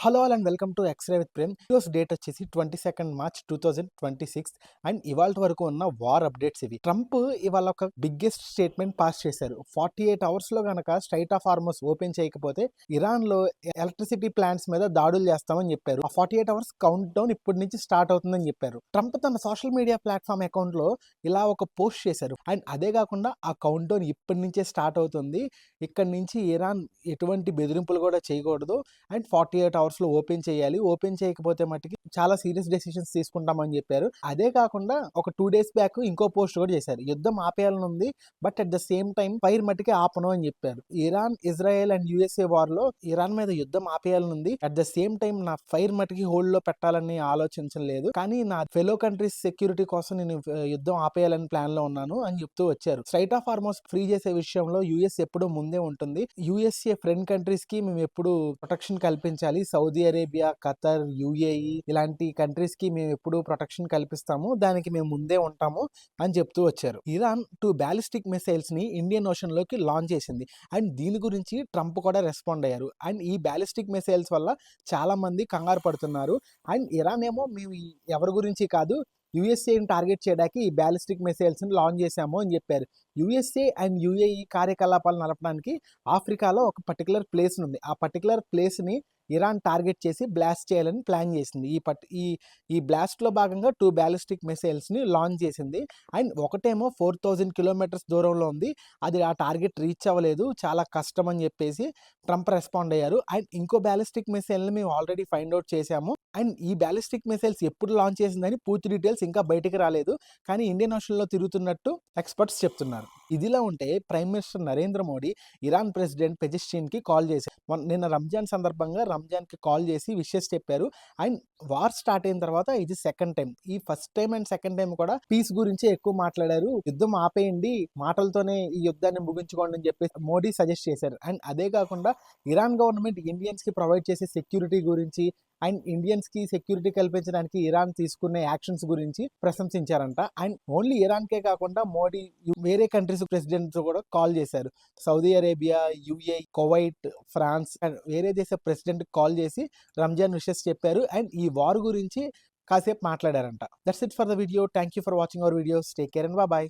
Hello all and welcome to xray with Prem. ఈరోజు date వచ్చేసి 22 March 2026 and ఇవాళ వరకు ఉన్న వార్ అప్డేట్స్ ఇవి. ట్రంప్ ఇవాళ ఒక బిగ్గెస్ట్ స్టేట్మెంట్ పాస్ చేశారు. 48 అవర్స్ లో గనక స్ట్రైట్ ఆఫ్ హార్మోస్ ఓపెన్ చేయకపోతే ఇరాన్ లో ఎలక్ట్రిసిటీ ప్లాంట్స్ మీద దాడులు చేస్తామని చెప్పారు. ఆ 48 అవర్స్ కౌంట్ డౌన్ ఇప్పటి నుంచి స్టార్ట్ అవుతుందని చెప్పారు. ట్రంప్ తన సోషల్ మీడియా ప్లాట్ఫామ్ అకౌంట్ లో ఇలా ఒక పోస్ట్ చేశారు. అండ్ అదే కాకుండా ఆ కౌంట్ డౌన్ ఇప్పటి నుంచే స్టార్ట్ అవుతుంది. ఇక్కడ నుంచి ఇరాన్ ఎటువంటి బెదిరింపులు కూడా చేయకూడదు అండ్ 48 అవర్స్లో ఓపెన్ చేయాలి. ఓపెన్ చేయకపోతే మట్టుకి చాలా సీరియస్ డెసిషన్స్ తీసుకుంటామని చెప్పారు. అదే కాకుండా ఒక 2 డేస్ బ్యాక్ ఇంకో పోస్ట్ కూడా చేశారు. యుద్ధం ఆపేయాలని ఉంది, but at the same time fire మట్టుకి ఆపను అని చెప్పారు. Iran, Israel and USA war లో ఇరాన్ మీద యుద్ధం ఆపేయాలని ఉంది, అట్ ద సేమ్ టైం నా ఫైర్ మట్టుకి హోల్డ్ లో పెట్టాలని ఆలోచించలేదు, కానీ నా ఫెలో కంట్రీస్ సెక్యూరిటీ కోసం నేను యుద్ధం ఆపేయాలని ప్లాన్ లో ఉన్నాను అని చెప్తూ వచ్చారు. స్ట్రైట్ ఆఫ్ హార్మోస్ ఫ్రీ చేసే విషయంలో యుఎస్ ఎప్పుడూ ముందే ఉంటుంది. యుఎస్ఏ ఫ్రెండ్ కంట్రీస్ కి మేము ఎప్పుడు ప్రొటెక్షన్ కల్పించాలి. సౌదీ అరేబియా, ఖతర్, యుఏఈ ఇలాంటి కంట్రీస్ కి మేము ఎప్పుడు ప్రొటెక్షన్ కల్పిస్తాము, దానికి మేము ముందే ఉంటాము అని చెప్తూ వచ్చారు. ఇరాన్ 2 బ్యాలిస్టిక్ మిసైల్స్ ని ఇండియన్ ఓషన్ లోకి లాంచ్ చేసింది అండ్ దీని గురించి ట్రంప్ కూడా రెస్పాండ్ అయ్యారు. అండ్ ఈ బ్యాలిస్టిక్ మిసైల్స్ వల్ల చాలా మంది కంగారు పడుతున్నారు. అండ్ ఇరాన్ ఏమో మేము ఎవరి గురించి కాదు, యుఎస్ఏని టార్గెట్ చేయడానికి ఈ బ్యాలిస్టిక్ మిసైల్స్ ని లాంచ్ చేశాము అని చెప్పారు. యుఎస్ఏ అండ్ యుఏఈ కార్యకలాపాలు నడపడానికి ఆఫ్రికాలో ఒక పర్టికులర్ ప్లేస్ ఉంది. ఆ పర్టికులర్ ప్లేస్ ని ఇరాన్ టార్గెట్ చేసి బ్లాస్ట్ చేయాలని ప్లాన్ చేసింది. ఈ బ్లాస్ట్ లో భాగంగా 2 బ్యాలిస్టిక్ మిసైల్స్ ని లాంచ్ చేసింది. అండ్ ఒకటేమో 4000 కిలోమీటర్స్ దూరంలో ఉంది, అది ఆ టార్గెట్ రీచ్ అవ్వలేదు, చాలా కష్టం అని చెప్పేసి ట్రంప్ రెస్పాండ్ అయ్యారు. అండ్ ఇంకో బ్యాలిస్టిక్ మిసైల్ ని మేము ఆల్రెడీ ఫైండ్ అవుట్ చేశాము అండ్ ఈ బ్యాలిస్టిక్ మిసైల్స్ ఎప్పుడు లాంచ్ చేసిందని పూర్తి డీటెయిల్స్ ఇంకా బయటికి రాలేదు, కానీ ఇండియన్ ఓషన్ లో తిరుగుతున్నట్టు ఎక్స్పర్ట్స్ చెప్తున్నారు. ఇదిలా ఉంటే prime minister Narendra Modi Iran president Pezeshkian కి కాల్ చేశారు. నిన్న రంజాన్ సందర్భంగా రంజాన్ కి కాల్ చేసి విషెస్ చెప్పారు. అండ్ వార్ స్టార్ట్ అయిన తర్వాత ఇది సెకండ్ టైం. ఈ first time and second time కూడా పీస్ గురించి ఎక్కువ మాట్లాడారు. యుద్ధం ఆపేయండి, మాటలతోనే ఈ యుద్ధాన్ని ముగించుకోండి అని చెప్పి మోడీ సజెస్ట్ చేశారు. అండ్ అదే కాకుండా ఇరాన్ గవర్నమెంట్ ఇండియన్స్ కి ప్రొవైడ్ చేసే సెక్యూరిటీ గురించి అండ్ ఇండియన్స్ కి సెక్యూరిటీ కల్పించడానికి ఇరాన్ తీసుకునే యాక్షన్స్ గురించి ప్రశంసించారంట. అండ్ ఓన్లీ ఇరాన్ కే కాకుండా మోడీ వేరే కంట్రీస్ ప్రెసిడెంట్స్ కూడా కాల్ చేశారు. Saudi Arabia, UAE, Kuwait, France and వేరే దేశ ప్రెసిడెంట్ కాల్ చేసి రంజాన్ విషెస్ చెప్పారు అండ్ ఈ వార్ గురించి కాసేపు మాట్లాడారంట. That's it for the video. Thank you for watching our videos. Take care and bye.